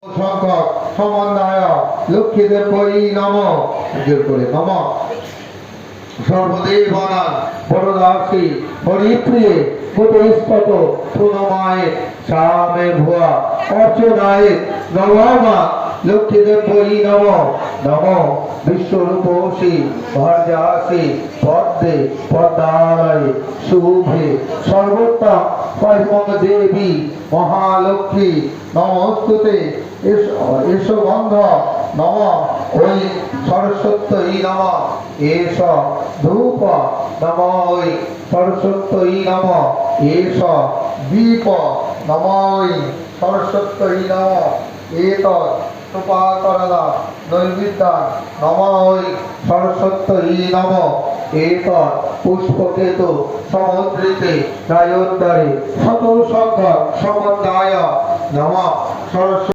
সংখ্যক সমন্বয় লক্ষ্মীদেবৈ নম জোর করে নম সর্বদেবানাং বরদাসী হরিপ্রিয়ে গোতস্পত প্রণমায়ে শ্যামে ভুয়া অর্চনায়ে নমঃ লক্ষ্মীদেবৈ নম নম বিশ্বরূপসী ভর্যাসী পদ্মে পদ্মালয়ে শুভে সর্বোত্তম পরম দেবী মহালক্ষ্মী নমস্তুতে এসো গন্ধ নম ওই সরস্বত্যই নম এষ ধূপ নম ওই সরস্বত্যই নম এষ দীপ নম ওই সরস্বত্যই নম এতৎ সুপাকরণা নৈবেদ্যাং নম ওই সরস্বত্যই নম এতৎ পুষ্পকেতু সমুদ্রিতে রায়োদ্ধারে শত সংখ্যক সমন্বয় নম সরস্বতী।